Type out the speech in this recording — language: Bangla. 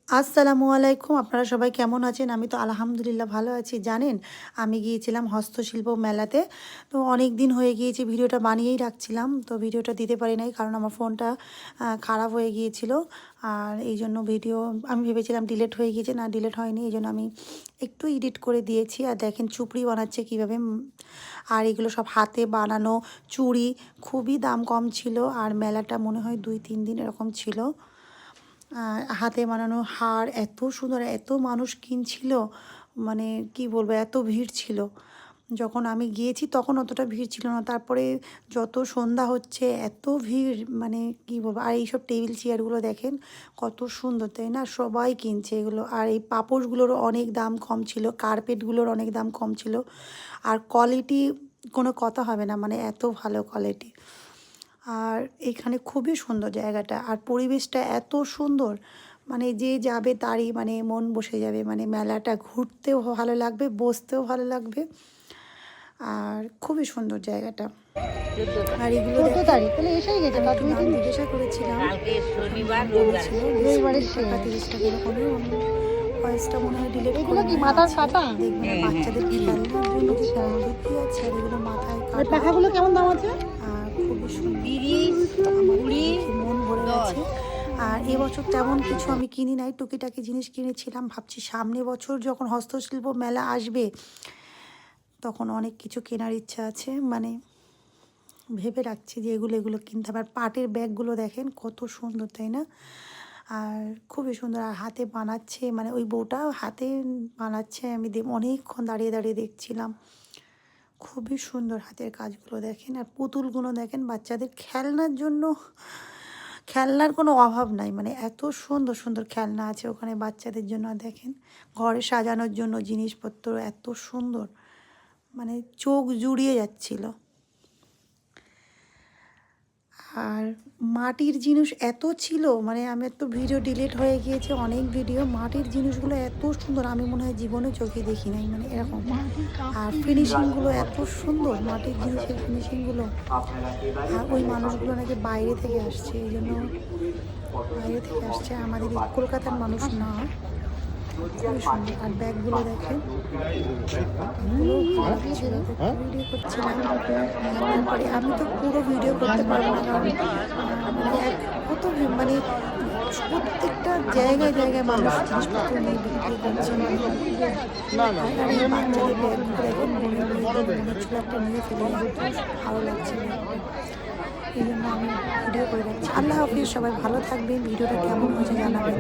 আসসালামু আলাইকুম। আপনারা সবাই কেমন আছেন? আমি তো আলহামদুলিল্লাহ ভালো আছি। জানেন, আমি গিয়েছিলাম হস্তশিল্প মেলাতে। তো অনেক দিন হয়ে গিয়েছে, ভিডিওটা বানিয়েই রাখছিলাম। তো ভিডিওটা দিতে পারি নাই, কারণ আমার ফোনটা খারাপ হয়ে গিয়েছিল। আর এই জন্য ভিডিও আমি ভেবেছিলাম ডিলিট হয়ে গিয়েছে, না ডিলিট হয়নি। এই জন্য আমি একটু এডিট করে দিয়েছি। আর দেখেন চুপড়ি বানাচ্ছে কীভাবে। আর এগুলো সব হাতে বানানো চুড়ি, খুবই দাম কম ছিল। আর মেলাটা মনে হয় 2-3 দিন এরকম ছিল। হাতে বানানো হার এত সুন্দর, এত মানুষ কিনছিল, মানে কি বলবো, এত ভিড় ছিল। যখন আমি গিয়েছি তখন অতটা ভিড় ছিল না, তারপরে যত সন্ধ্যা হচ্ছে এত ভিড়, মানে কি বলবো। আর এইসব টেবিল চেয়ারগুলো দেখেন কত সুন্দর, তাই না? সবাই কিনছে এগুলো। আর এই পাপোশগুলোরও অনেক দাম কম ছিল, কার্পেটগুলোর অনেক দাম কম ছিল। আর কোয়ালিটি কোনো কথা হবে না, মানে এত ভালো কোয়ালিটি। আর এখানে খুবই সুন্দর জায়গাটা, আর পরিবেশটা এত সুন্দর, মানে যে যাবে তারই মানে মন বসে যাবে। মানে মেলাটা ঘুরতেও ভালো লাগবে, বসতেও ভালো লাগবে। আর খুবই সুন্দর জায়গাটা। আর এগুলো 14 দেখেন, তারিখ তাহলে এসেই গেছে, আমি তার একটু 2 দাম দিন জিজ্ঞাসা করেছিলাম, শনিবার বলেছিল রবিবারের 20 শেষ। টাকা 30 টাকা এরকমই। আমি ভয়েসটা মনে হয় ডিলিট এগুলো করে কি নেওয়া মাথার আছে। পাতা? দেখবেন বাচ্চাদের খেলনার জন্য যে পদ্ধতি আছে, আর এগুলো মাথায় আর কাটা। পাখাগুলো কেমন দাম আছে? আর খুবই সুন্দর, 30, আমার 20, দেখে মন ভরে 10। গেছে। আর এবছর তেমন কিছু আমি কিনি নাই, টুকিটাকি জিনিস কিনেছিলাম। ভাবছি সামনে বছর যখন হস্তশিল্প মেলা আসবে তখন অনেক কিছু কেনার ইচ্ছা আছে, মানে ভেবে রাখছি যে এগুলো এগুলো কিনতে হবে। আর পাটের ব্যাগগুলো দেখেন কত সুন্দর, তাই না? আর খুবই সুন্দর। আর হাতে বানাচ্ছে, মানে ওই বউটা হাতে বানাচ্ছে, আমি অনেকক্ষণ দাঁড়িয়ে দাঁড়িয়ে দেখছিলাম। খুবই সুন্দর হাতের কাজগুলো দেখেন। আর পুতুলগুলো দেখেন, বাচ্চাদের খেলনার জন্য খেলনার কোনো অভাব নাই, মানে এত সুন্দর সুন্দর খেলনা আছে ওখানে বাচ্চাদের জন্য। আর দেখেন ঘরে সাজানোর জন্য জিনিসপত্র এত সুন্দর, মানে চোখ জুড়িয়ে যাচ্ছিল। আর মাটির জিনিস এত ছিল, মানে আমার তো ভিডিও ডিলিট হয়ে গিয়েছে, অনেক ভিডিও। মাটির জিনিসগুলো এত সুন্দর, আমি মনে হয় জীবনে চোখে দেখি নাই, মানে এরকম। আর ফিনিশিংগুলো এত সুন্দর, মাটির জিনিসের ফিনিশিংগুলো। আর ওই মানুষগুলো নাকি বাইরে থেকে আসছে, এই জন্য বাইরে থেকে আসছে, আমাদের এই কলকাতার মানুষ না। খুবই সুন্দর। আর ব্যাগগুলো দেখেন, এগুলো ভালো ছিল। ভিডিও করছিলাম, তারপরে আমি তো পুরো ভিডিও করতে পারবো না, কারণ মানে কত মানে প্রত্যেকটা জায়গায় জায়গায় মানুষ জিনিসপত্র নিয়ে বিক্রি করছে। আর এই বাচ্চাদের ব্যাগগুলো দেখেন, মনে হচ্ছিল একটা নিয়ে ফেলে, ভালো লাগছে। এই জন্য আমি ভিডিও করে রাখছি। আল্লাহ হাফিজ, সবাই ভালো থাকবেন। ভিডিওটা কেমন হয়েছে জানাবেন।